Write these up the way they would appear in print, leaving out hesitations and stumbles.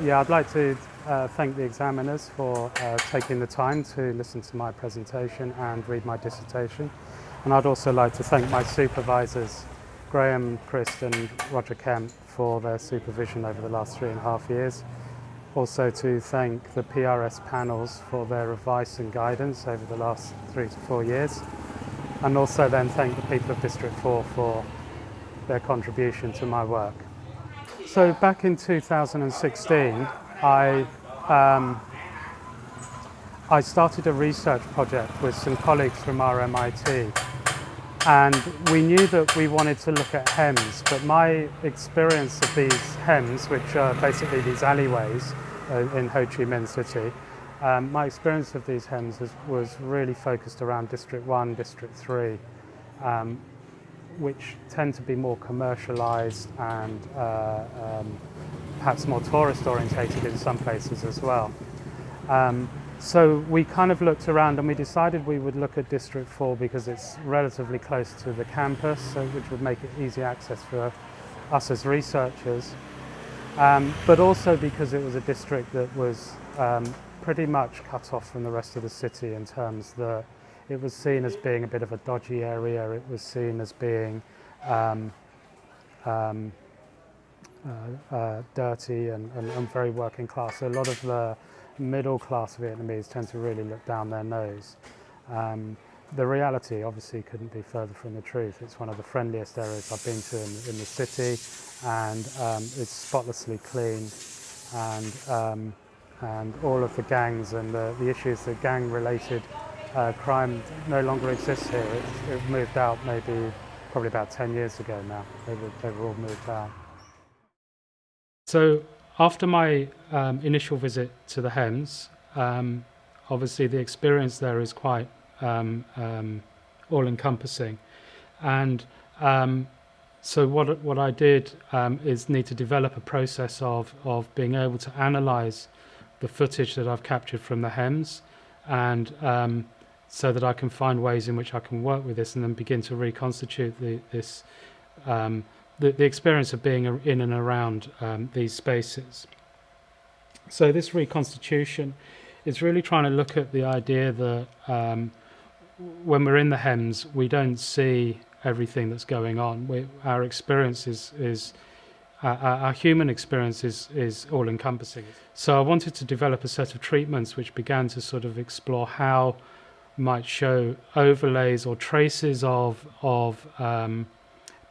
Yeah, I'd like to thank the examiners for taking the time to listen to my presentation and read my dissertation. And I'd also like to thank my supervisors, Graham, Chris and Roger Kemp, for their supervision over the last 3.5 years. Also to thank the PRS panels for their advice and guidance over the last 3 to 4 years. And also then thank the people of District 4 for their contribution to my work. So back in 2016, I started a research project with some colleagues from our MIT, and we knew that we wanted to look at hems, but my experience of these hems, which are basically these alleyways in Ho Chi Minh City, my experience of these hems was really focused around District 1, District 3, which tend to be more commercialised and perhaps more tourist orientated in some places as well. So we kind of looked around and we decided we would look at District 4 because it's relatively close to the campus, which would make it easy access for us as researchers, but also because it was a district that was pretty much cut off from the rest of the city in terms that it was seen as being a bit of a dodgy area. It was seen as being dirty and very working class. So a lot of the middle class Vietnamese tend to really look down their nose. The reality obviously couldn't be further from the truth. It's one of the friendliest areas I've been to in the city, and it's spotlessly clean, and all of the gangs and the issues, the gang-related crime no longer exists here. It moved out probably about 10 years ago now. They were all moved out. So after my initial visit to the hems, obviously the experience there is quite all-encompassing, and so what I did is need to develop a process of being able to analyse the footage that I've captured from the hems, and so that I can find ways in which I can work with this and then begin to reconstitute the experience of being in and around these spaces. So this reconstitution is really trying to look at the idea that when we're in the hems, we don't see everything that's going on. Our experience our human experience is all-encompassing. So I wanted to develop a set of treatments which began to sort of explore how might show overlays or traces of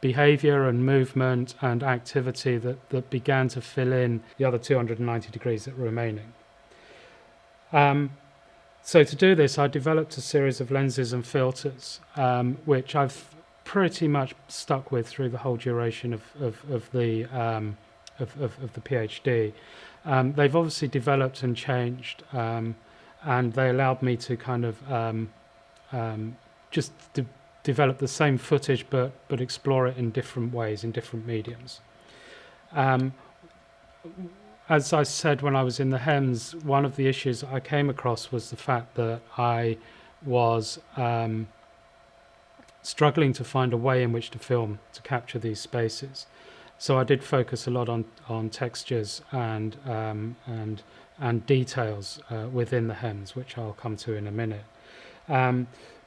behaviour and movement and activity that began to fill in the other 290 degrees that were remaining. So to do this, I developed a series of lenses and filters, which I've pretty much stuck with through the whole duration of the PhD. They've obviously developed and changed, and they allowed me to kind of just develop the same footage but explore it in different ways, in different mediums. As I said when I was in the hems, one of the issues I came across was the fact that I was struggling to find a way in which to film, to capture these spaces. So I did focus a lot on textures and details within the hems, which I'll come to in a minute.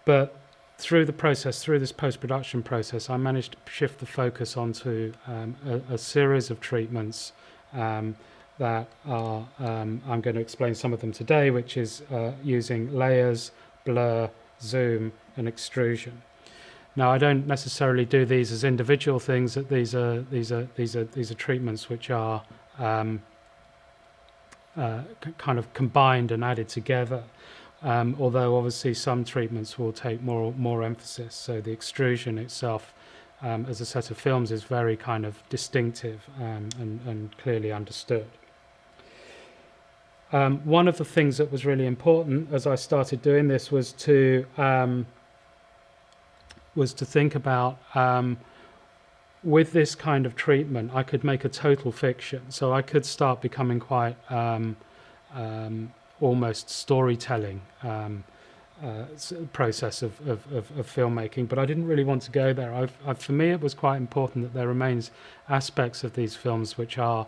But through this post-production process, I managed to shift the focus onto a series of treatments that are, I'm going to explain some of them today, which is using layers, blur, zoom, and extrusion. Now, I don't necessarily do these as individual things. These are treatments which are kind of combined and added together. Although obviously some treatments will take more emphasis. So the extrusion itself, as a set of films, is very kind of distinctive and clearly understood. One of the things that was really important as I started doing this was to think about, with this kind of treatment, I could make a total fiction. So I could start becoming quite almost storytelling process of filmmaking, but I didn't really want to go there. For me, it was quite important that there remains aspects of these films which are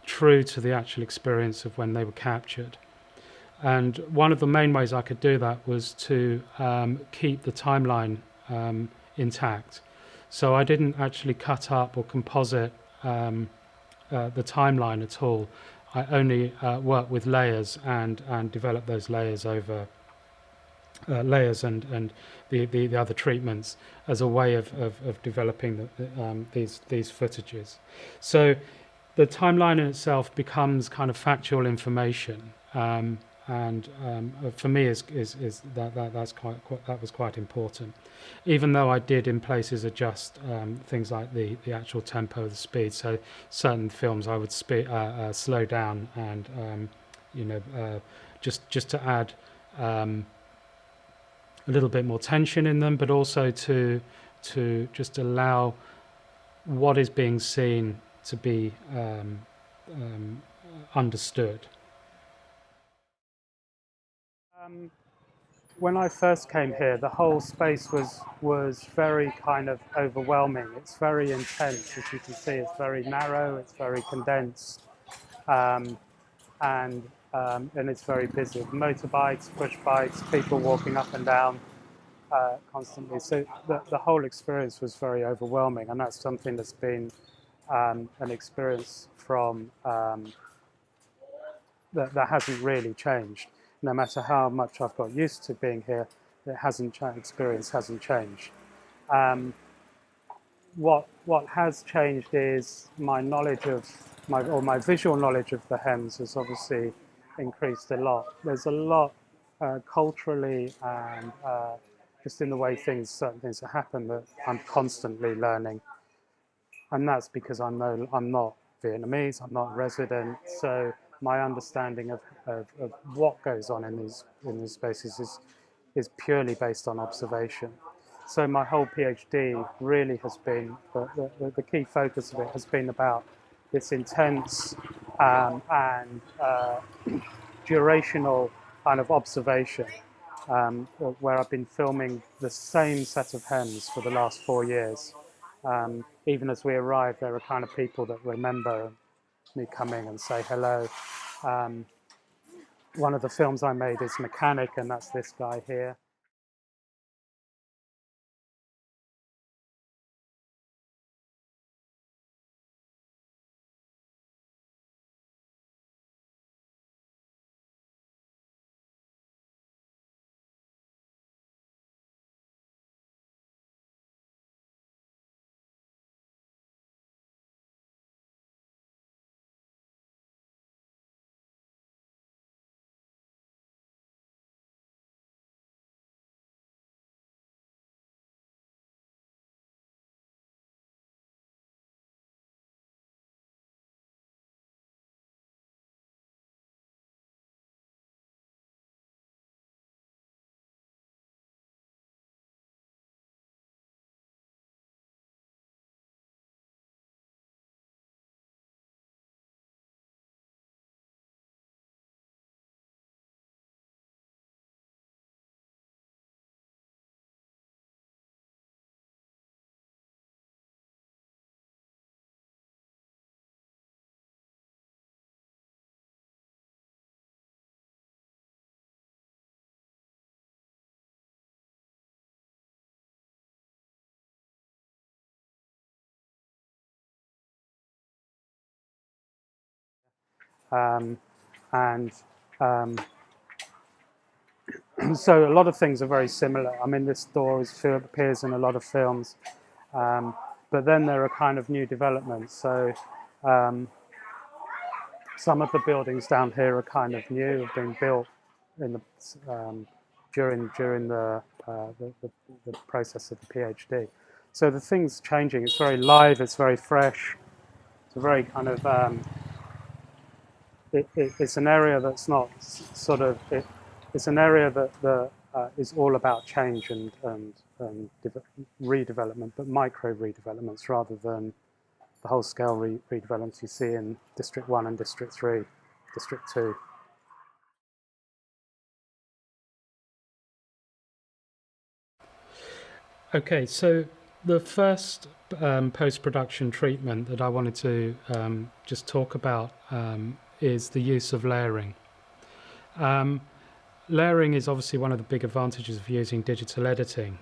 true to the actual experience of when they were captured. And one of the main ways I could do that was to keep the timeline intact. So I didn't actually cut up or composite the timeline at all. I only worked with layers and developed those layers over layers and the other treatments as a way of developing these footages. So the timeline in itself becomes kind of factual information, and for me is that was quite important. Even though I did in places adjust things like the actual tempo, the speed. So certain films I would slow down and just to add a little bit more tension in them, but also to just allow what is being seen to be understood. When I first came here, the whole space was very kind of overwhelming. It's very intense, as you can see. It's very narrow. It's very condensed, um, and it's very busy. Motorbikes, push bikes, people walking up and down constantly. So the whole experience was very overwhelming, and that's something that's been an experience from that hasn't really changed. No matter how much I've got used to being here, it hasn't experience hasn't changed. What has changed is my knowledge of my visual knowledge of the Hems has obviously increased a lot. There's a lot culturally and just in the way certain things that happen that I'm constantly learning, and that's because I'm not Vietnamese, I'm not resident, so my understanding of what goes on in these spaces is purely based on observation. So my whole PhD really has been the key focus of it has been about this intense and durational kind of observation, where I've been filming the same set of hens for the last 4 years. Even as we arrive, there are kind of people that remember me coming and say hello. One of the films I made is Mechanic, and that's this guy here. Um, and so a lot of things are very similar. I mean, this door appears in a lot of films, but then there are kind of new developments. So some of the buildings down here are kind of new, have been built in the during the process of the PhD. So the thing's changing. It's very live. It's very fresh. It's a very kind of it's an area that's not sort of it's an area that is all about change and redevelopment, but micro redevelopments rather than the whole scale redevelopments you see in District 1 and District 3, District 2. Okay, so the first post-production treatment that I wanted to just talk about is the use of layering. Layering is obviously one of the big advantages of using digital editing,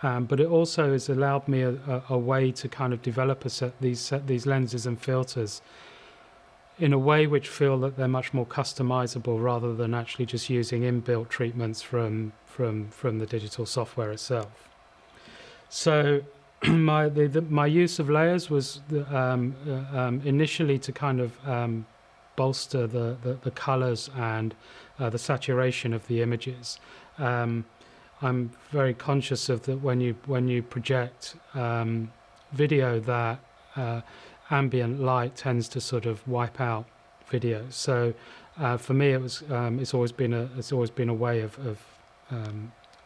but it also has allowed me a way to kind of develop these lenses and filters in a way which feel that they're much more customizable rather than actually just using inbuilt treatments from the digital software itself. So my use of layers was initially to kind of bolster the colors and the saturation of the images. I'm very conscious of that when you project video, that ambient light tends to sort of wipe out video. So for me, it's always been a way of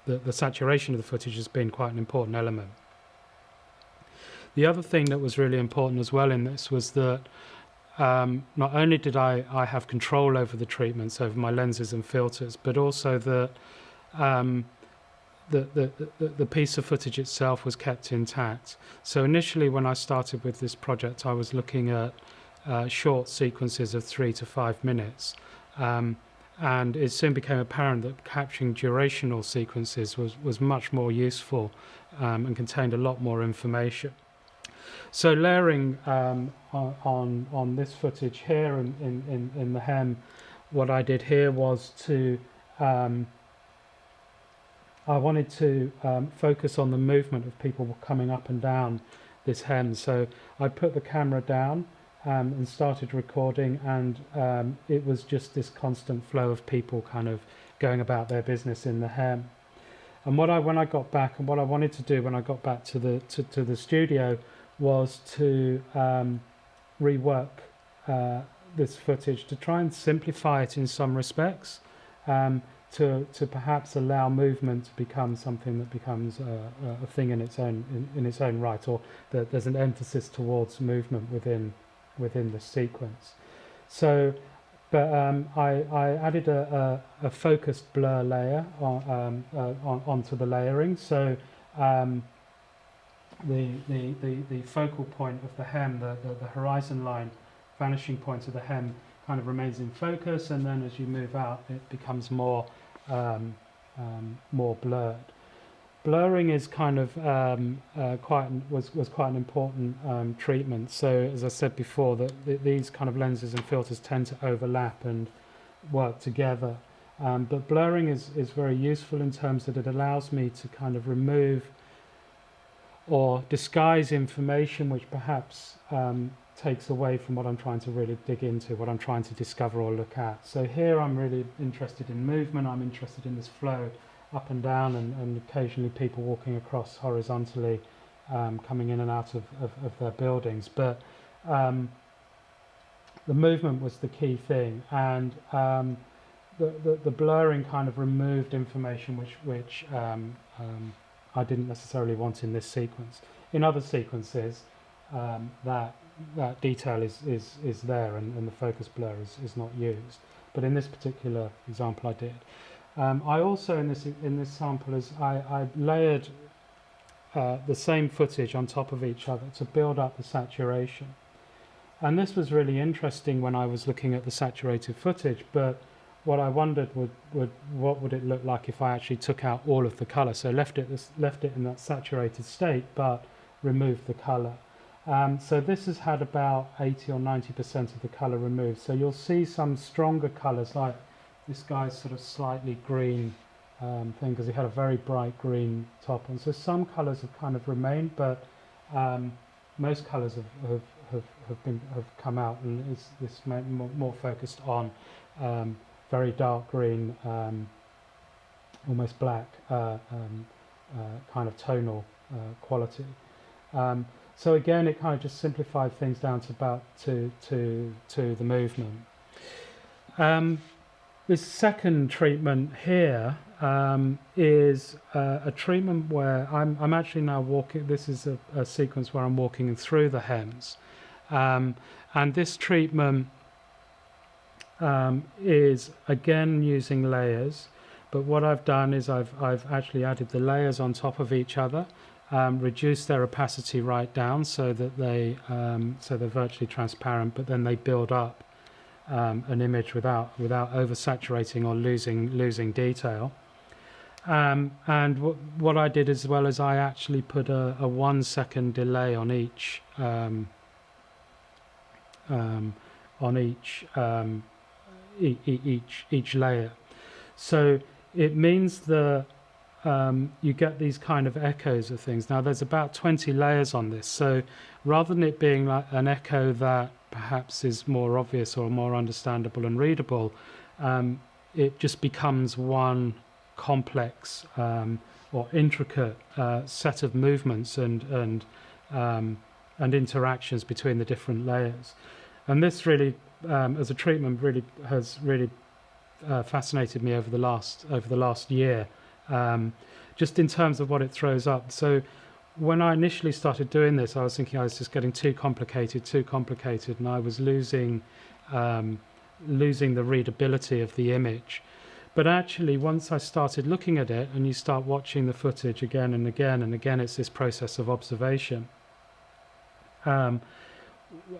the saturation of the footage has been quite an important element. The other thing that was really important as well in this was that not only did I have control over the treatments, over my lenses and filters, but also that the piece of footage itself was kept intact. So initially, when I started with this project, I was looking at short sequences of 3 to 5 minutes. And it soon became apparent that capturing durational sequences was much more useful and contained a lot more information. So layering on this footage here in the hem, what I did here was to I wanted to focus on the movement of people coming up and down this hem. So I put the camera down and started recording, and it was just this constant flow of people kind of going about their business in the hem. And when I got back, and what I wanted to do when I got back to the studio was to rework this footage to try and simplify it in some respects, to perhaps allow movement to become something that becomes a thing in its own right, or that there's an emphasis towards movement within the sequence. So, but I added a focused blur layer onto the layering. So the focal point of the hem, the horizon line, vanishing point of the hem, kind of remains in focus, and then as you move out, it becomes more blurred. Blurring is kind of was quite an important treatment. So as I said before, that these kind of lenses and filters tend to overlap and work together. But blurring is very useful in terms that it allows me to kind of remove or disguise information which perhaps takes away from what I'm trying to really dig into, what I'm trying to discover or look at. So here I'm really interested in movement, I'm interested in this flow up and down, and occasionally people walking across horizontally, coming in and out of their buildings. But the movement was the key thing, and the blurring kind of removed information which I didn't necessarily want in this sequence. In other sequences, that detail is there, and the focus blur is not used. But in this particular example, I did. I also in this sample I layered the same footage on top of each other to build up the saturation. And this was really interesting when I was looking at the saturated footage. But what I wondered what would it look like if I actually took out all of the colour? So left it in that saturated state, but removed the colour. So this has had about 80 or 90% of the colour removed. So you'll see some stronger colours, like this guy's sort of slightly green thing, because he had a very bright green top on. So some colours have kind of remained, but most colours have come out, and this more focused on very dark green, almost black kind of tonal quality. So again, it kind of just simplified things down to the movement. This second treatment here is a treatment where I'm actually now walking. This is a sequence where I'm walking through the hems, and this treatment is again using layers. But what I've done is I've actually added the layers on top of each other. reduce their opacity right down so that they're virtually transparent, but then they build up an image without oversaturating or losing detail. And what I did as well is I actually put a 1 second delay on each each layer. So it means that you get these kind of echoes of things. Now there's about 20 layers on this, so rather than it being like an echo that perhaps is more obvious or more understandable and readable, it just becomes one complex or intricate set of movements and interactions between the different layers. And this really, as a treatment, really has fascinated me over the last year, just in terms of what it throws up. So when I initially started doing this, I was thinking I was just getting too complicated, and I was losing the readability of the image. But actually, once I started looking at it, and you start watching the footage again and again and again, it's this process of observation.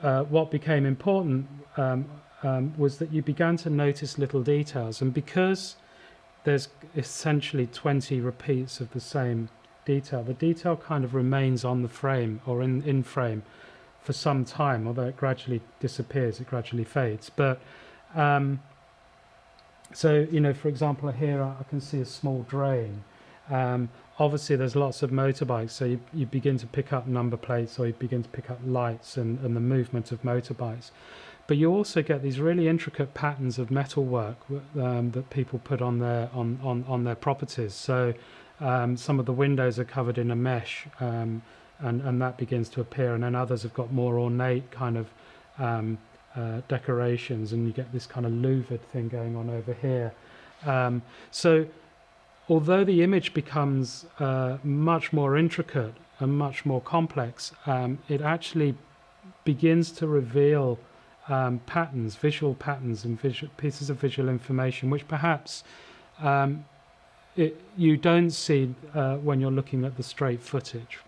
What became important was that you began to notice little details, and because there's essentially 20 repeats of the same detail, the detail kind of remains on the frame or in frame for some time, although it gradually disappears, it gradually fades. But so, you know, for example, here I can see a small drain. Obviously there's lots of motorbikes, so you begin to pick up number plates, or you begin to pick up lights and the movement of motorbikes. But you also get these really intricate patterns of metalwork that people put on their properties. So some of the windows are covered in a mesh, and that begins to appear, and then others have got more ornate kind of decorations, and you get this kind of louvered thing going on over here. So although the image becomes much more intricate and much more complex, it actually begins to reveal patterns, visual patterns and pieces of visual information, which perhaps you don't see when you're looking at the straight footage.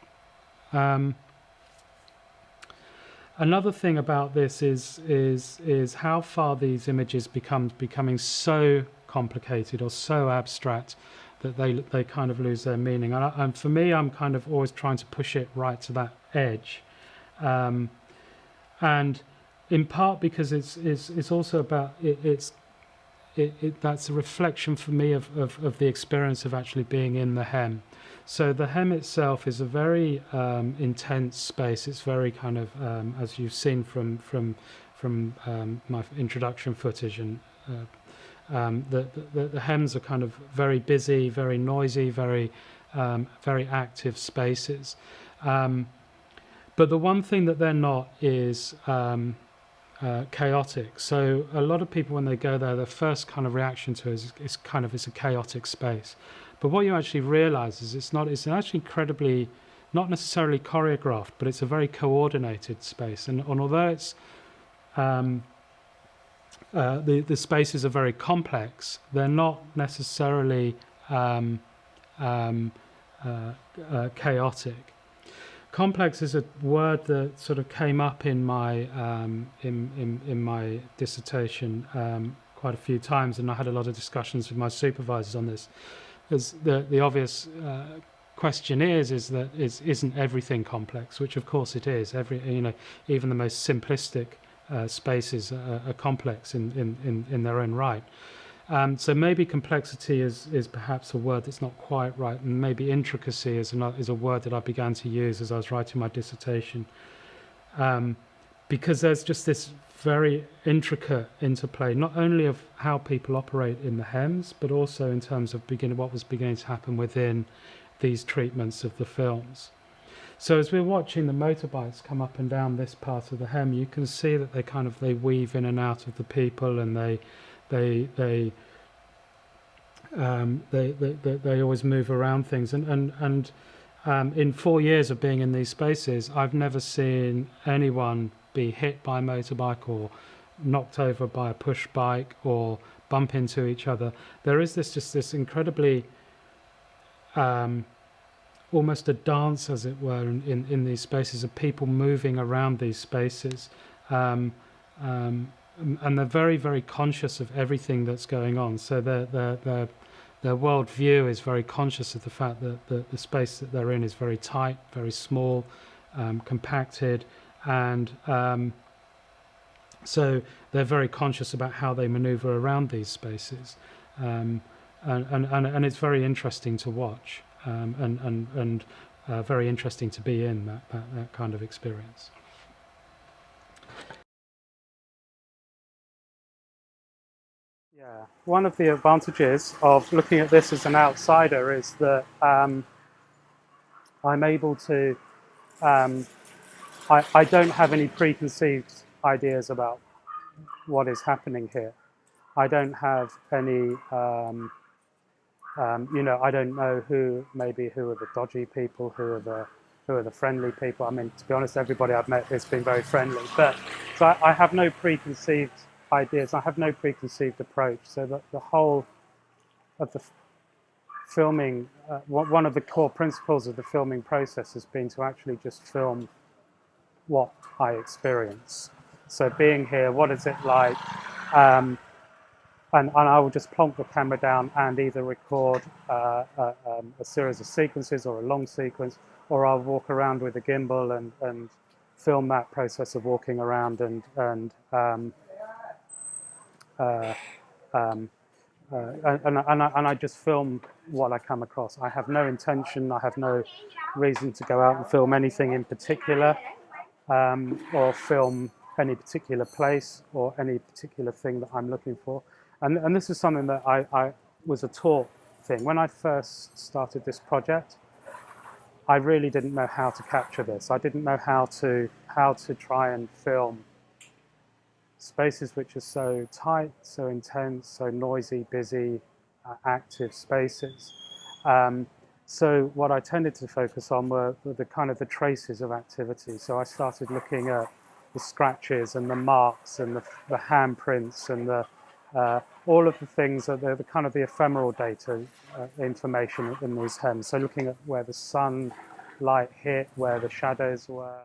Another thing about this is how far these images becoming so complicated or so abstract that they kind of lose their meaning. And for me, I'm kind of always trying to push it right to that edge, and in part because it's also about that's a reflection for me of the experience of actually being in the hem. So the hem itself is a very intense space. It's very kind of, as you've seen from my introduction footage, and the hems are kind of very busy, very noisy, very active spaces. But the one thing that they're not is chaotic. So a lot of people, when they go there, their first kind of reaction to it is it's a chaotic space. But what you actually realize is it's actually incredibly, not necessarily choreographed, but it's a very coordinated space. And although it's the spaces are very complex, they're not necessarily chaotic. Complex is a word that sort of came up in my in my dissertation quite a few times, and I had a lot of discussions with my supervisors on this. Because the obvious question isn't everything complex, which of course it is. Even the most simplistic spaces are complex in their own right. So maybe complexity is perhaps a word that's not quite right, and maybe intricacy is a word that I began to use as I was writing my dissertation, because there's just this very intricate interplay, not only of how people operate in the hems, but also in terms of what was beginning to happen within these treatments of the films. So as we're watching the motorbikes come up and down this part of the hem, you can see that they weave in and out of the people, and they always move around things. And in 4 years of being in these spaces, I've never seen anyone be hit by a motorbike or knocked over by a push bike or bump into each other. There is this incredibly almost a dance, as it were, in these spaces of people moving around these spaces. And they're very, very conscious of everything that's going on. So their world view is very conscious of the fact that the space that they're in is very tight, very small, compacted, and so they're very conscious about how they maneuver around these spaces, and it's very interesting to watch, and very interesting to be in that kind of experience. Yeah, one of the advantages of looking at this as an outsider is that I'm able to, I don't have any preconceived ideas about what is happening here. I don't have any, I don't know who are the dodgy people, who are the friendly people. I mean, to be honest, everybody I've met has been very friendly. But so I have no preconceived ideas. I have no preconceived approach. So that the whole of the filming, one of the core principles of the filming process has been to actually just film what I experience. So being here, what is it like? And I will just plonk the camera down and either record a series of sequences or a long sequence, or I'll walk around with a gimbal and film that process of walking around and I just film what I come across. I have no intention, I have no reason to go out and film anything in particular, or film any particular place or any particular thing that I'm looking for. And this is something that I was a taught thing. When I first started this project, I really didn't know how to capture this. I didn't know how to try and film spaces which are so tight, so intense, so noisy, busy, active spaces. So what I tended to focus on were the kind of the traces of activity. So I started looking at the scratches and the marks and the handprints and all of the things that the kind of the ephemeral data information in these hems. So looking at where the sunlight hit, where the shadows were.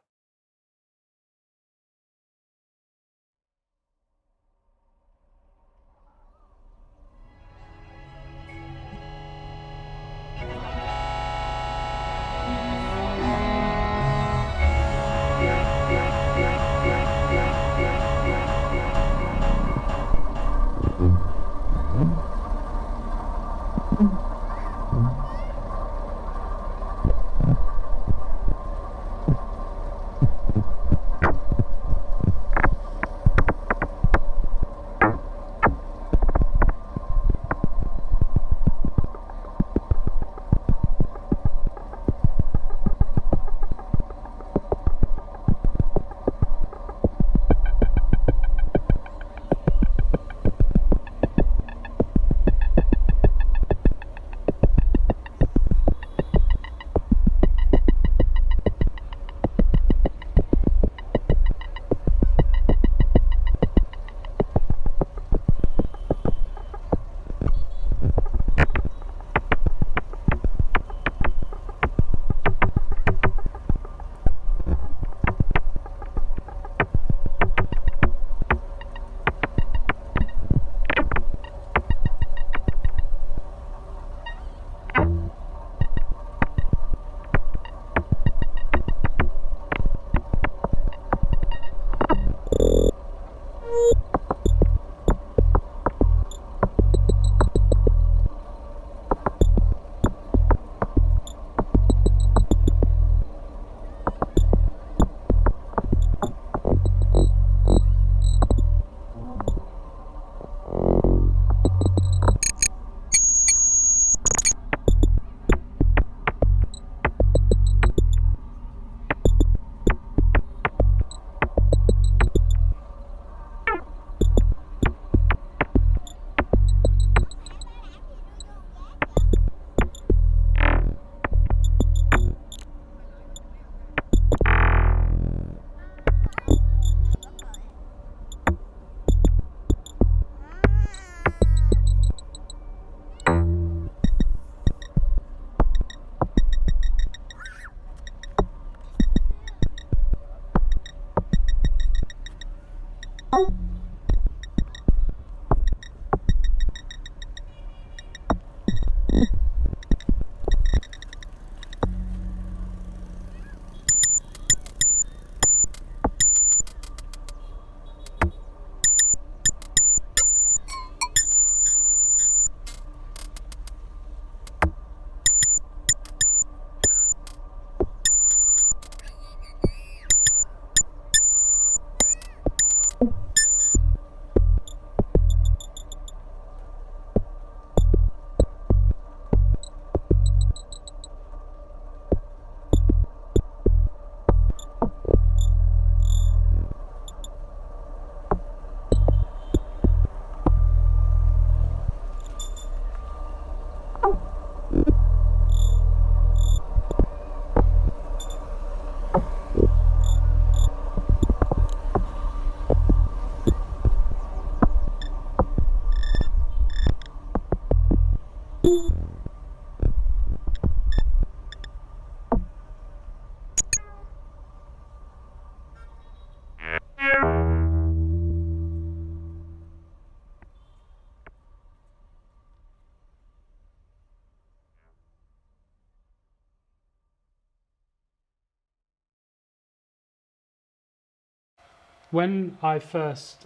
When I first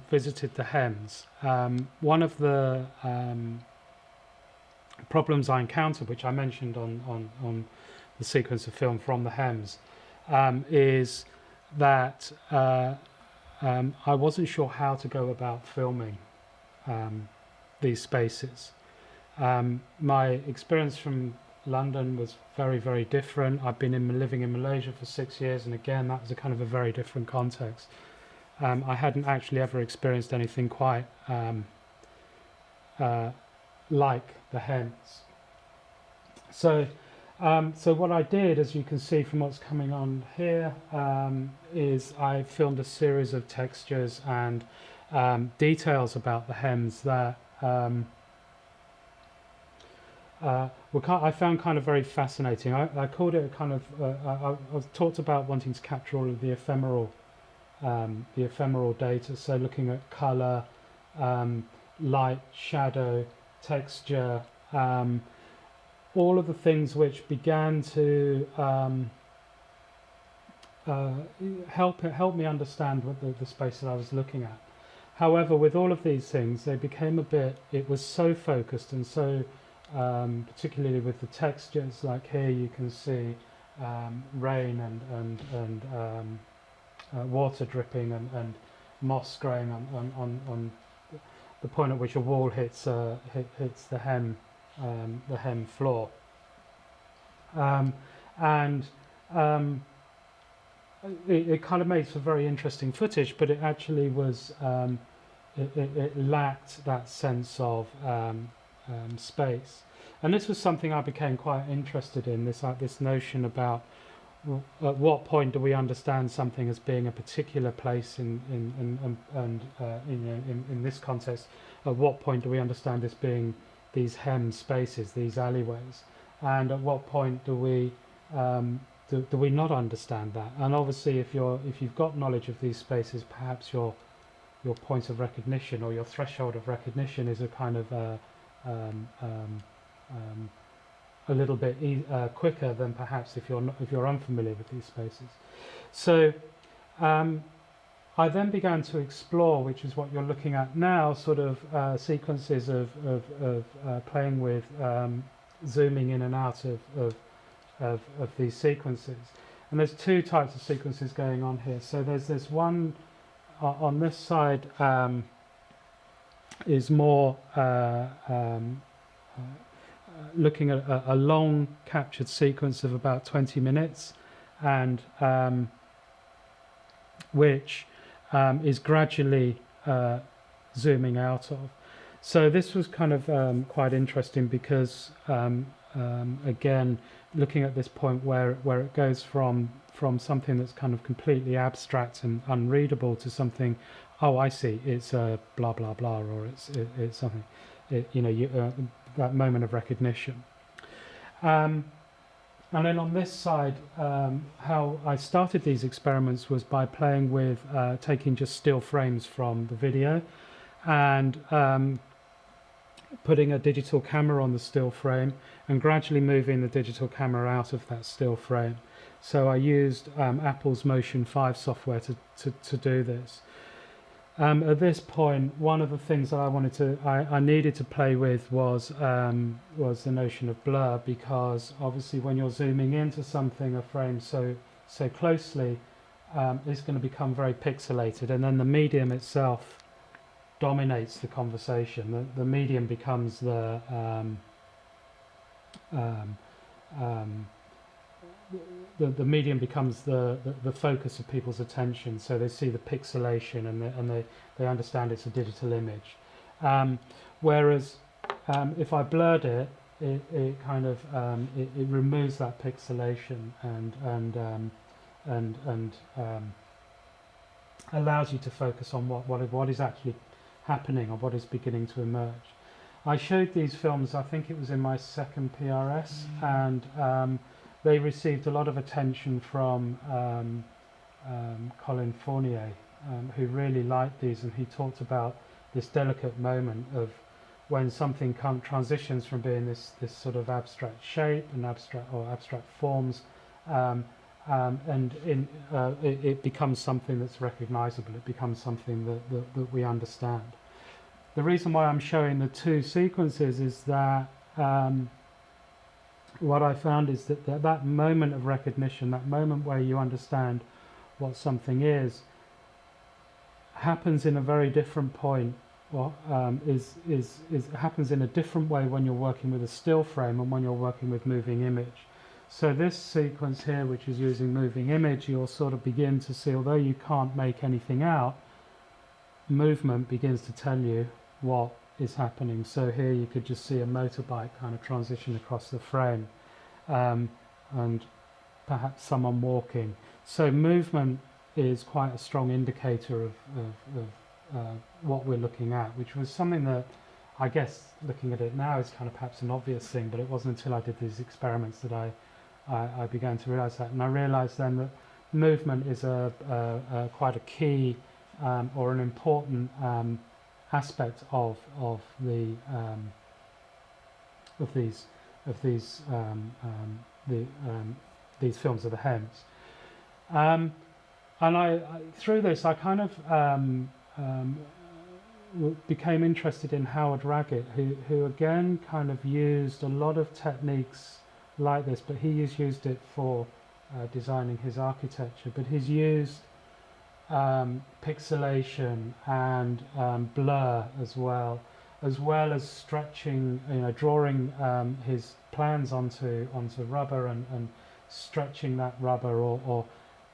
visited the Hems, one of the problems I encountered, which I mentioned on the sequence of film from the Hems, is that I wasn't sure how to go about filming these spaces. My experience from London was very, very different. I've been living in Malaysia for 6 years, and again, that was a kind of a very different context. I hadn't actually ever experienced anything quite like the Hems. So what I did, as you can see from what's coming on here, is I filmed a series of textures and details about the Hems that I found kind of very fascinating. I called it a kind of I've talked about wanting to capture all of the ephemeral data. So looking at color, light, shadow, texture, all of the things which began to help me understand what the space that I was looking at. However, with all of these things, they became it was so focused and so particularly with the textures, like here you can see rain and water dripping and moss growing on the point at which a wall hits the hem floor, it kind of makes for very interesting footage, but it actually was it lacked that sense of space. And this was something I became quite interested in, this notion about at what point do we understand something as being a particular place in this context. At what point do we understand this being these hem spaces, these alleyways, and at what point do we not understand that? And obviously, if you've got knowledge of these spaces, perhaps your point of recognition or your threshold of recognition is a kind of a little bit quicker than perhaps if you're unfamiliar with these spaces. So I then began to explore, which is what you're looking at now, sort of sequences of playing with zooming in and out of these sequences. And there's two types of sequences going on here. So there's this one on this side is more looking at a long captured sequence of about 20 minutes, and which is gradually zooming out of. So this was kind of quite interesting because again, looking at this point where it goes from something that's kind of completely abstract and unreadable to something, oh, I see, it's a blah blah blah, or it's something, that moment of recognition. And then on this side, how I started these experiments was by playing with taking just still frames from the video and putting a digital camera on the still frame and gradually moving the digital camera out of that still frame. So I used Apple's Motion 5 software to do this. At this point, one of the things that I needed to play with was the notion of blur, because obviously when you're zooming into something, a frame so closely, it's going to become very pixelated, and then the medium itself dominates the conversation. The medium becomes the medium becomes the focus of people's attention, so they see the pixelation and they understand it's a digital image. Whereas if I blurred it, it kind of it removes that pixelation and allows you to focus on what is actually happening or what is beginning to emerge. I showed these films, I think it was in my second PRS, and they received a lot of attention from Colin Fournier, who really liked these, and he talked about this delicate moment of when something transitions from being this sort of abstract shape and abstract forms, and it becomes something that's recognizable. It becomes something that we understand. The reason why I'm showing the two sequences is that what I found is that moment of recognition, that moment where you understand what something is, happens in a very different point, or happens in a different way when you're working with a still frame and when you're working with moving image. So this sequence here, which is using moving image, you'll sort of begin to see, although you can't make anything out, movement begins to tell you what is happening. So here you could just see a motorbike kind of transition across the frame, and perhaps someone walking. So movement is quite a strong indicator of what we're looking at, which was something that I guess looking at it now is kind of perhaps an obvious thing, but it wasn't until I did these experiments that I began to realize that. And I realized then that movement is quite a key or an important aspect of these films of the Hems. And I through this I kind of became interested in Howard Raggett, who again kind of used a lot of techniques like this, but he used it for designing his architecture. But he's used pixelation and blur as well as stretching, drawing his plans onto rubber and stretching that rubber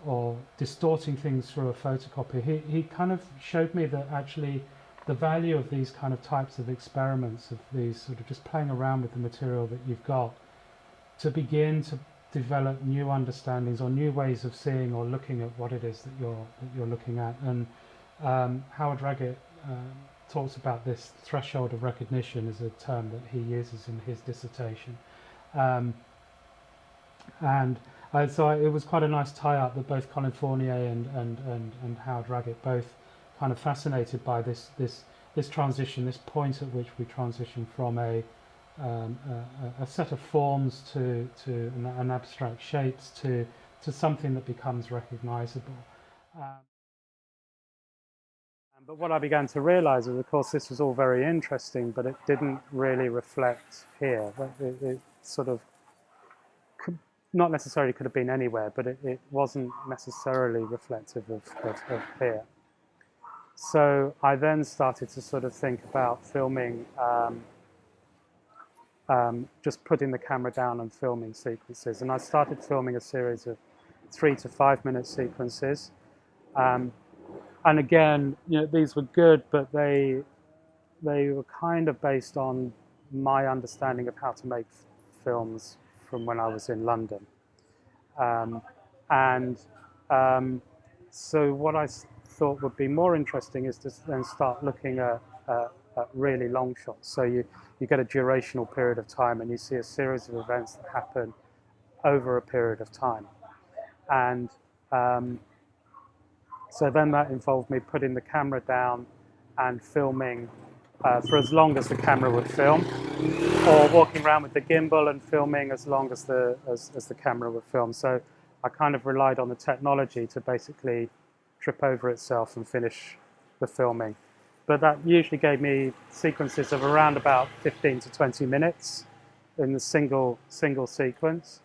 or distorting things through a photocopy. He kind of showed me that actually the value of these kind of types of experiments, of these sort of just playing around with the material that you've got, to begin to develop new understandings or new ways of seeing or looking at what it is that you're looking at. And Howard Raggett talks about this threshold of recognition as a term that he uses in his dissertation, so it was quite a nice tie-up that both Colin Fournier and Howard Raggett both kind of fascinated by this transition, this point at which we transition from a set of forms to an abstract shapes to something that becomes recognizable. But what I began to realize is, of course, this was all very interesting, but it didn't really reflect here. It sort of not necessarily could have been anywhere, but it wasn't necessarily reflective of here. So I then started to sort of think about filming, just putting the camera down and filming sequences. And I started filming a series of 3 to 5 minute sequences. And again, these were good, but they were kind of based on my understanding of how to make films from when I was in London. So what I thought would be more interesting is to then start looking at really long shots. So you get a durational period of time and you see a series of events that happen over a period of time. And so then that involved me putting the camera down and filming for as long as the camera would film, or walking around with the gimbal and filming as long as the camera would film. So I kind of relied on the technology to basically trip over itself and finish the filming. But that usually gave me sequences of around about 15 to 20 minutes in the single sequence,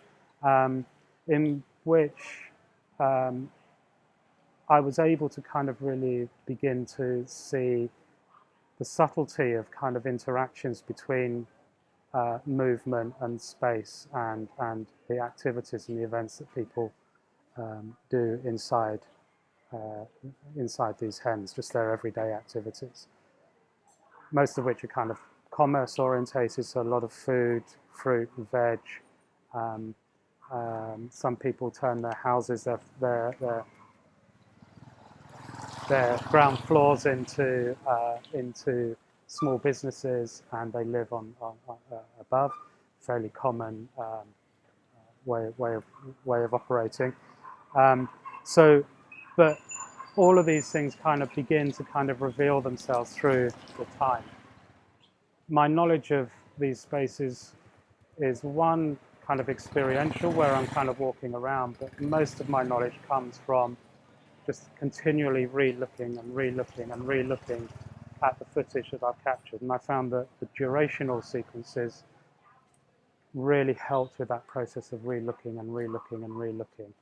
in which I was able to kind of really begin to see the subtlety of kind of interactions between movement and space and the activities and the events that people do inside these hens, just their everyday activities. Most of which are kind of commerce orientated, so a lot of food, fruit, and veg. Some people turn their houses, their ground floors into small businesses, and they live on above. Fairly common way of operating. But all of these things kind of begin to kind of reveal themselves through the time. My knowledge of these spaces is one kind of experiential, where I'm kind of walking around, but most of my knowledge comes from just continually re-looking and re-looking and re-looking at the footage that I've captured. And I found that the durational sequences really helped with that process of re-looking and re-looking and re-looking.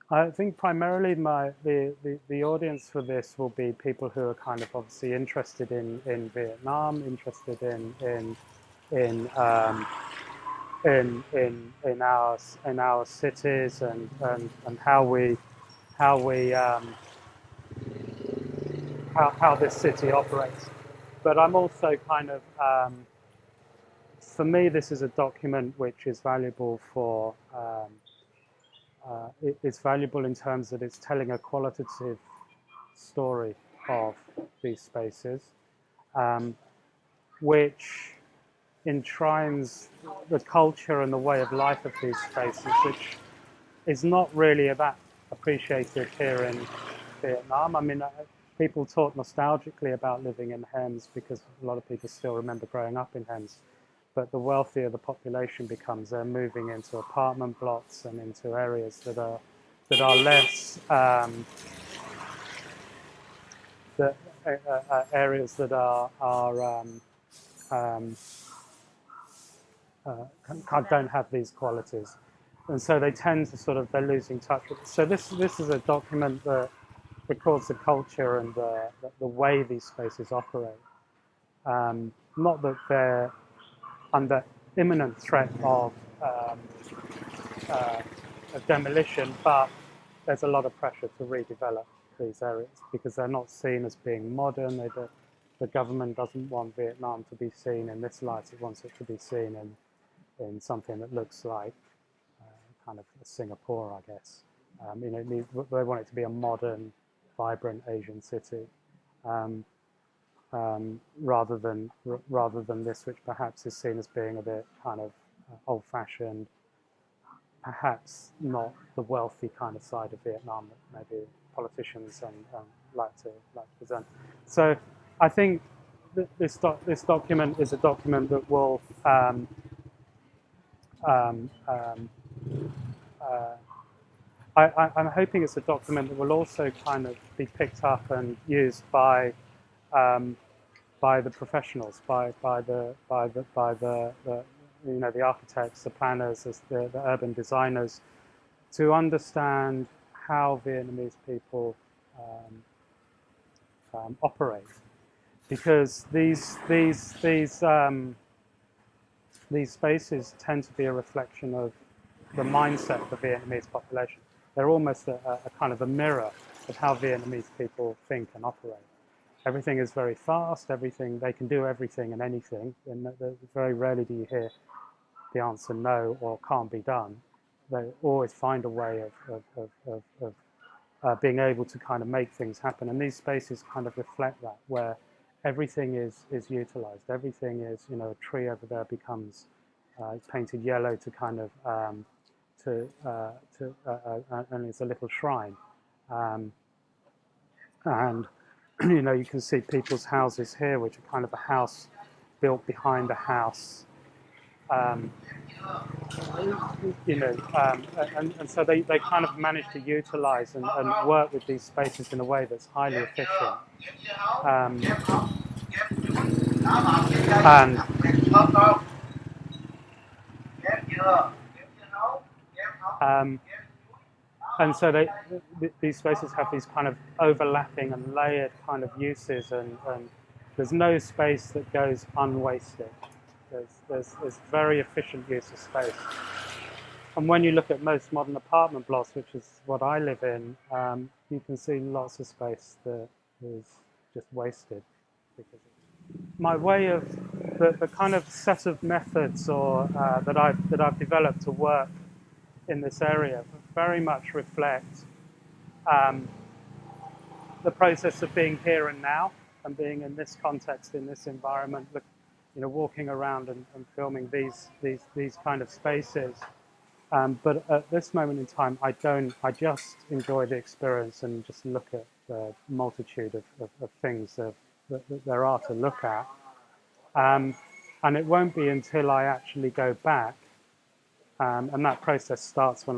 I think primarily the audience for this will be people who are kind of obviously interested in Vietnam, interested in in our cities and how we how this city operates. But I'm also kind of for me, this is a document which is valuable for it's valuable in terms that it's telling a qualitative story of these spaces, um, which enshrines the culture and the way of life of these spaces, which is not really that appreciated here in Vietnam. I mean, people talk nostalgically about living in Hems because a lot of people still remember growing up in Hems. But the wealthier the population becomes, they're moving into apartment blocks and into areas that are less that areas that um, don't have these qualities, and so they tend to sort of they're losing touch with it. So this is a document that records the culture and the way these spaces operate. Not that they're under imminent threat of demolition, but there's a lot of pressure to redevelop these areas because they're not seen as being modern. The government doesn't want Vietnam to be seen in this light. It wants it to be seen in something that looks like kind of Singapore, I guess. They want it to be a modern, vibrant Asian city, rather than this, which perhaps is seen as being a bit kind of old-fashioned, perhaps not the wealthy kind of side of Vietnam that maybe politicians like to present. So I think this document is a document that will I'm hoping it's a document that will also kind of be picked up and used by the professionals, by the the architects, the planners, the urban designers, to understand how Vietnamese people operate, because these spaces tend to be a reflection of the mindset of the Vietnamese population. They're almost a kind of a mirror of how Vietnamese people think and operate. Everything is very fast. Everything they can do everything and anything, and very rarely do you hear the answer no or can't be done. They always find a way of being able to kind of make things happen, and these spaces kind of reflect that, where everything is utilized. Everything is, a tree over there becomes painted yellow to kind of and it's a little shrine, and you can see people's houses here, which are kind of a house built behind a house. And so they kind of manage to utilize and work with these spaces in a way that's highly efficient. And so these spaces have these kind of overlapping and layered kind of uses, and there's no space that goes unwasted. There's very efficient use of space. And when you look at most modern apartment blocks, which is what I live in, you can see lots of space that is just wasted. My way of the kind of set of methods or that I've developed to work in this area very much reflect the process of being here and now, and being in this context, in this environment, walking around and filming these kind of spaces. But at this moment in time, I just enjoy the experience and just look at the multitude of things that there are to look at. And it won't be until I actually go back, and that process starts when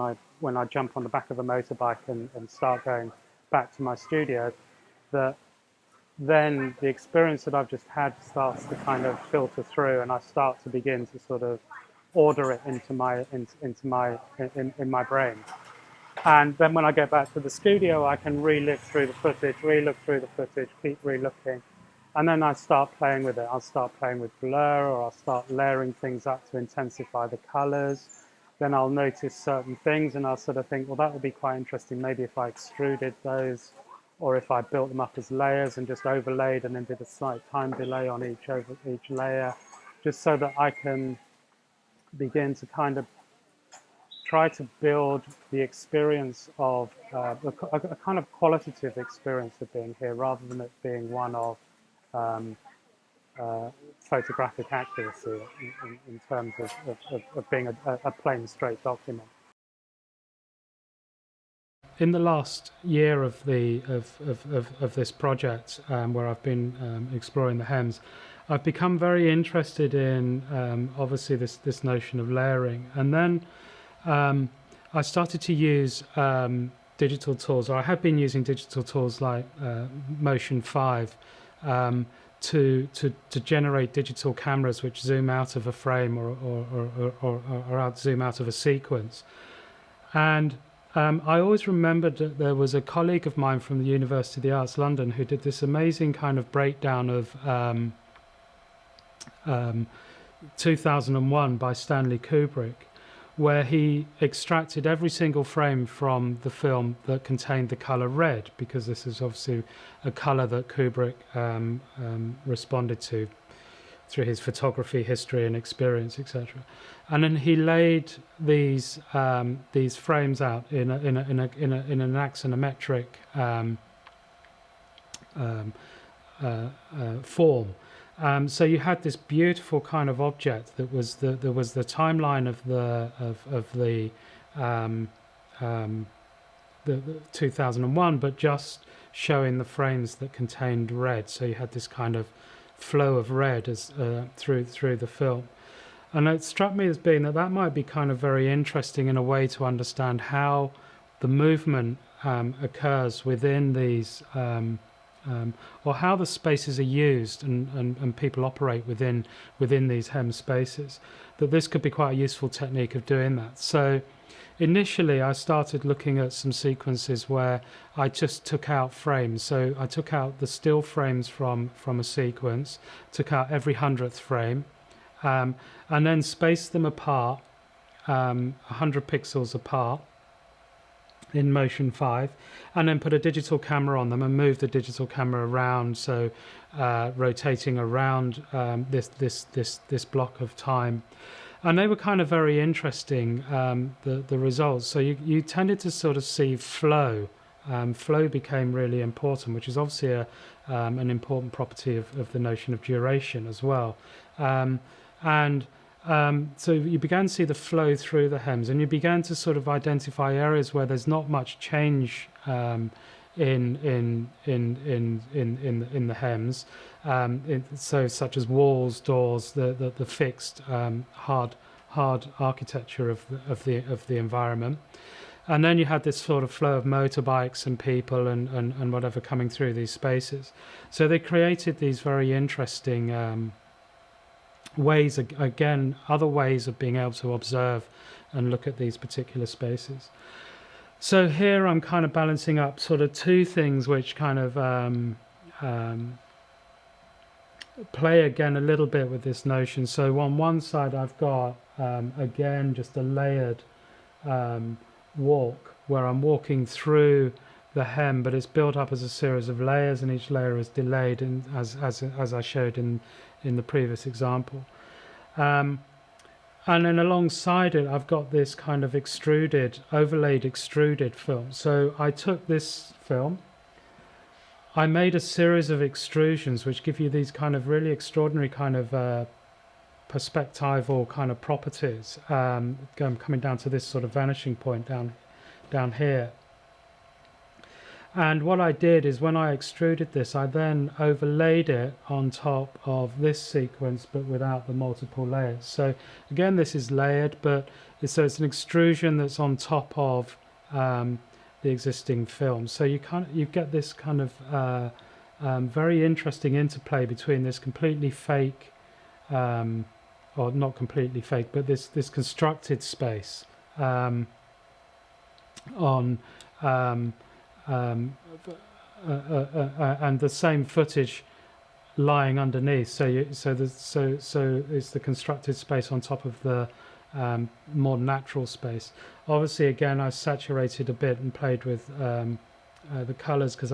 I jump on the back of a motorbike and start going back to my studio, that then the experience that I've just had starts to kind of filter through, and I start to begin to sort of order it into my brain. And then when I get back to the studio, I can re-look through the footage, keep re-looking. And then I start playing with it. I'll start playing with blur, or I'll start layering things up to intensify the colors. Then I'll notice certain things and I'll sort of think, well, that would be quite interesting. Maybe if I extruded those, or if I built them up as layers and just overlaid and then did a slight time delay on each layer, just so that I can begin to kind of try to build the experience of a kind of qualitative experience of being here, rather than it being one of um, photographic accuracy in terms of being a plain, straight document. In the last year of this project, where I've been exploring the hems, I've become very interested in obviously this notion of layering, and then I started to use digital tools, or I have been using digital tools like Motion 5 to generate digital cameras which zoom out of a frame or zoom out of a sequence. And I always remembered that there was a colleague of mine from the University of the Arts London who did this amazing kind of breakdown of 2001 by Stanley Kubrick, where he extracted every single frame from the film that contained the color red, because this is obviously a color that Kubrick responded to through his photography history and experience, etc. And then he laid these frames out in an axonometric form. So you had this beautiful kind of object that was the timeline of the 2001, but just showing the frames that contained red. So you had this kind of flow of red as through the film. And it struck me as being that might be kind of very interesting in a way to understand how the movement occurs within these, or how the spaces are used and people operate within these hem spaces. That this could be quite a useful technique of doing that. So initially I started looking at some sequences where I just took out frames. So I took out the still frames from a sequence, took out every 100th frame, and then spaced them apart, 100 pixels apart in Motion 5, and then put a digital camera on them and moved the digital camera around, so rotating around this block of time. And they were kind of very interesting, the results. So you tended to sort of see flow. Flow became really important, which is obviously an important property of the notion of duration as well. So you began to see the flow through the hems, and you began to sort of identify areas where there's not much change in the hems, so such as walls, doors, the fixed hard architecture of the environment. And then you had this sort of flow of motorbikes and people and whatever coming through these spaces. So they created these very interesting ways, again, other ways of being able to observe and look at these particular spaces. So here I'm kind of balancing up sort of two things which kind of play again a little bit with this notion. So on one side I've got again just a layered walk where I'm walking through the hem, but it's built up as a series of layers, and each layer is delayed, and as I showed in the previous example. And then alongside it I've got this kind of overlaid extruded film. So I took this film, I made a series of extrusions which give you these kind of really extraordinary kind of perspectival kind of properties, coming down to this sort of vanishing point down here. And what I did is, when I extruded this, I then overlaid it on top of this sequence, but without the multiple layers. So again, this is layered, but it's an extrusion that's on top of the existing film. So you get this kind of very interesting interplay between this completely fake, or not completely fake, but this constructed space. on um, um, and the same footage lying underneath. So it's the constructed space on top of the more natural space. Obviously, again, I saturated a bit and played with the colours because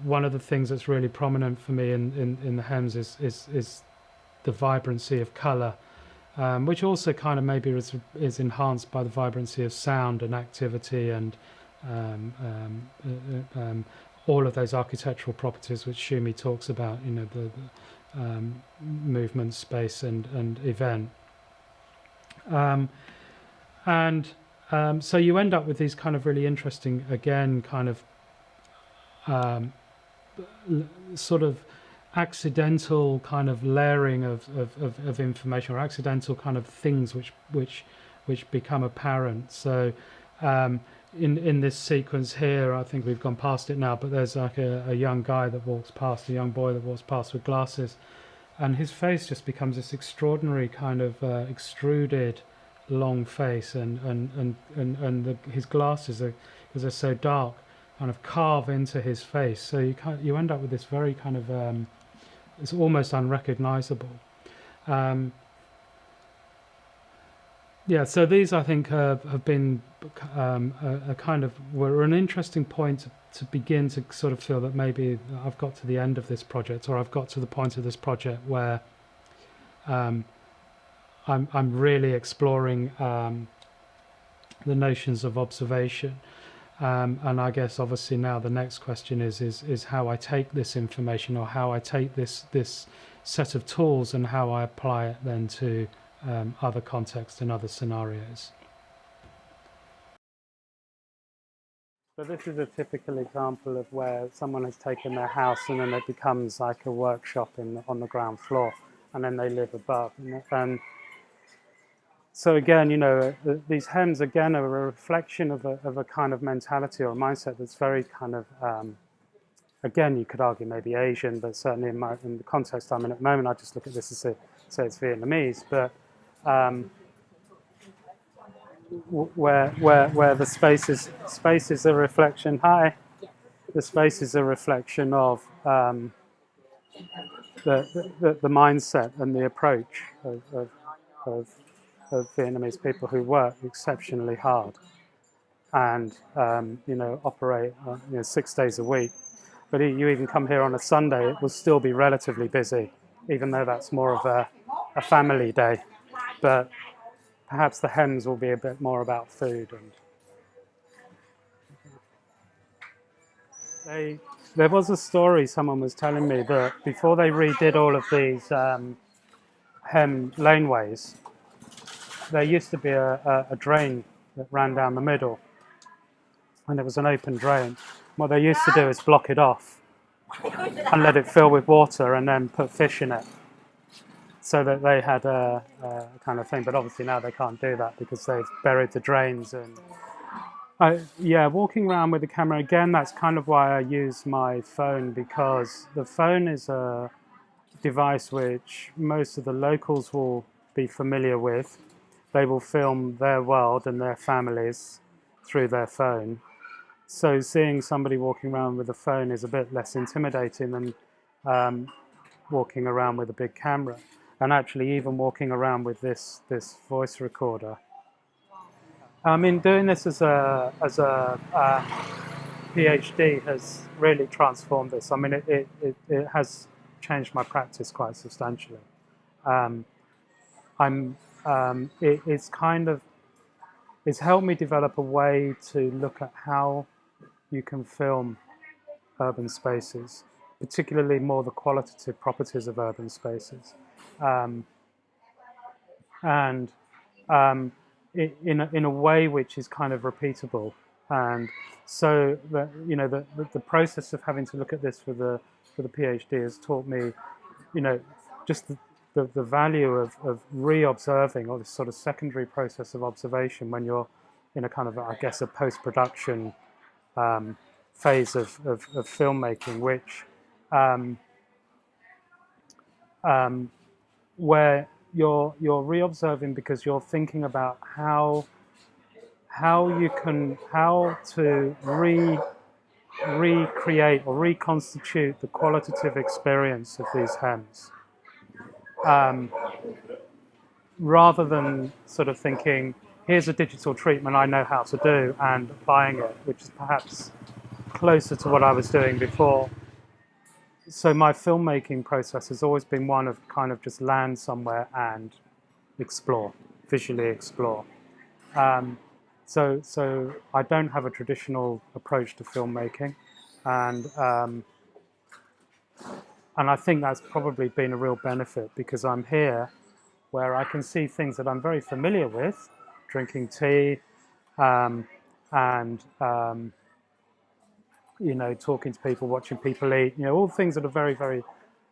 one of the things that's really prominent for me in the hems is the vibrancy of colour, which also kind of maybe is enhanced by the vibrancy of sound and activity and um, um, all of those architectural properties which Shumi talks about, you know, the movement, space, and event. And so you end up with these kind of really interesting, again, kind of sort of accidental kind of layering of information, or accidental kind of things which become apparent. So in this sequence here, I think we've gone past it now, but there's like a young guy that walks past, a young boy that walks past with glasses, and his face just becomes this extraordinary kind of extruded long face, and his glasses are, because they're so dark, kind of carve into his face. So you end up with this very kind of it's almost unrecognizable. Yeah, so these I think have been a kind of were an interesting point to begin to sort of feel that maybe I've got to the end of this project, or I've got to the point of this project where I'm really exploring the notions of observation. And I guess obviously now the next question is how I take this information, or how I take this set of tools and how I apply it then to other contexts and other scenarios. So this is a typical example of where someone has taken their house and then it becomes like a workshop on the ground floor, and then they live above. And so again, you know, these hems again are a reflection of a kind of mentality or a mindset that's very kind of, again, you could argue maybe Asian, but certainly in the context I'm in at the moment, I just look at this as say it's Vietnamese, but where the space is a reflection. Hi, the space is a reflection of the mindset and the approach of Vietnamese people who work exceptionally hard and you know, operate 6 days a week. But you even come here on a Sunday, it will still be relatively busy, even though that's more of a family day. But perhaps the hems will be a bit more about food. And there was a story someone was telling me that before they redid all of these hem laneways, there used to be a drain that ran down the middle, and it was an open drain. What they used to do is block it off and let it fill with water and then put fish in it, so that they had a kind of thing. But obviously now they can't do that because they've buried the drains. And yeah, walking around with the camera, again, that's kind of why I use my phone, because the phone is a device which most of the locals will be familiar with. They will film their world and their families through their phone. So seeing somebody walking around with a phone is a bit less intimidating than walking around with a big camera. And actually even walking around with this voice recorder. I mean, doing this as a PhD has really transformed this. I mean, it has changed my practice quite substantially. It's helped me develop a way to look at how you can film urban spaces, particularly more the qualitative properties of urban spaces, and in a way which is kind of repeatable. And so the process of having to look at this for the PhD has taught me, you know, just the value of re-observing, or this sort of secondary process of observation when you're in a kind of, I guess, a post-production phase of filmmaking, which where you're re-observing because you're thinking about how how to recreate or reconstitute the qualitative experience of these hems, rather than sort of thinking, here's a digital treatment I know how to do and applying it, which is perhaps closer to what I was doing before. So my filmmaking process has always been one of kind of just land somewhere and explore, visually explore. So I don't have a traditional approach to filmmaking, and I think that's probably been a real benefit, because I'm here where I can see things that I'm very familiar with, drinking tea, and you know, talking to people, watching people eat, you know, all things that are very, very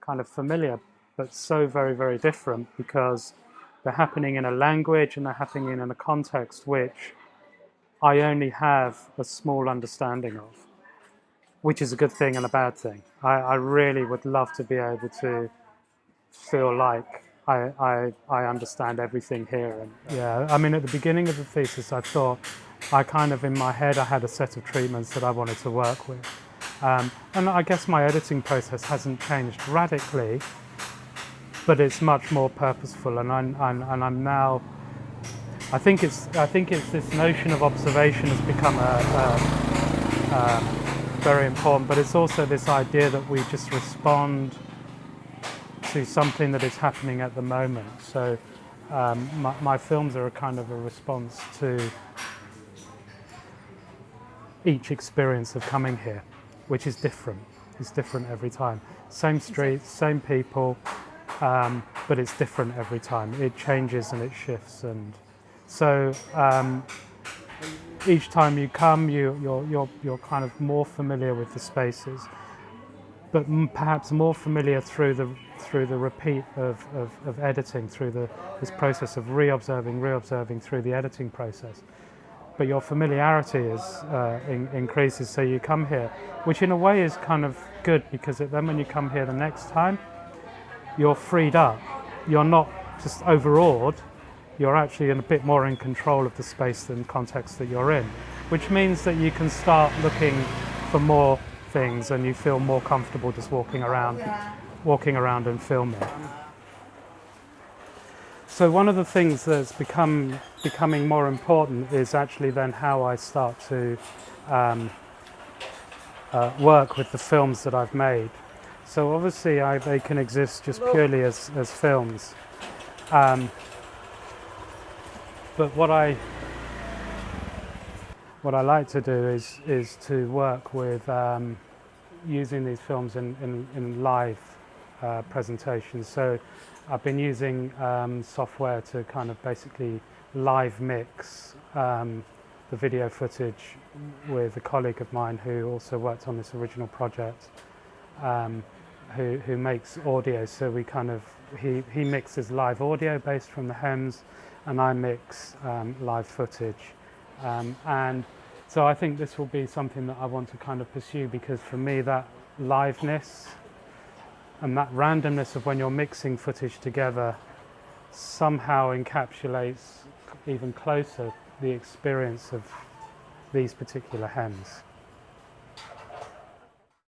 kind of familiar, but so very, very different, because they're happening in a language and they're happening in a context which I only have a small understanding of, which is a good thing and a bad thing. I really would love to be able to feel like I understand everything here. And yeah, I mean, at the beginning of the thesis, I thought I kind of, in my head, I had a set of treatments that I wanted to work with. And I guess my editing process hasn't changed radically, but it's much more purposeful. And I'm now, I think it's this notion of observation has become very important, but it's also this idea that we just respond to something that is happening at the moment. So my films are a kind of a response to each experience of coming here, which is different. It's different every time. Same streets, same people, but it's different every time. It changes and it shifts, and so each time you come, you're kind of more familiar with the spaces, but perhaps more familiar through the repeat of editing, through this process of re-observing through the editing process. But your familiarity increases, so you come here, which in a way is kind of good, because then when you come here the next time, you're freed up. You're not just overawed, you're actually a bit more in control of the space and context that you're in, which means that you can start looking for more things and you feel more comfortable just walking around and filming. So one of the things that's becoming more important is actually then how I start to work with the films that I've made. So obviously they can exist just purely as films. But what I like to do is to work with using these films in live presentations. So I've been using software to kind of basically live mix the video footage with a colleague of mine who also worked on this original project, who makes audio. So we kind of, he mixes live audio based from the hems, and I mix live footage. And so I think this will be something that I want to kind of pursue, because for me that liveness and that randomness of when you're mixing footage together somehow encapsulates even closer the experience of these particular hems.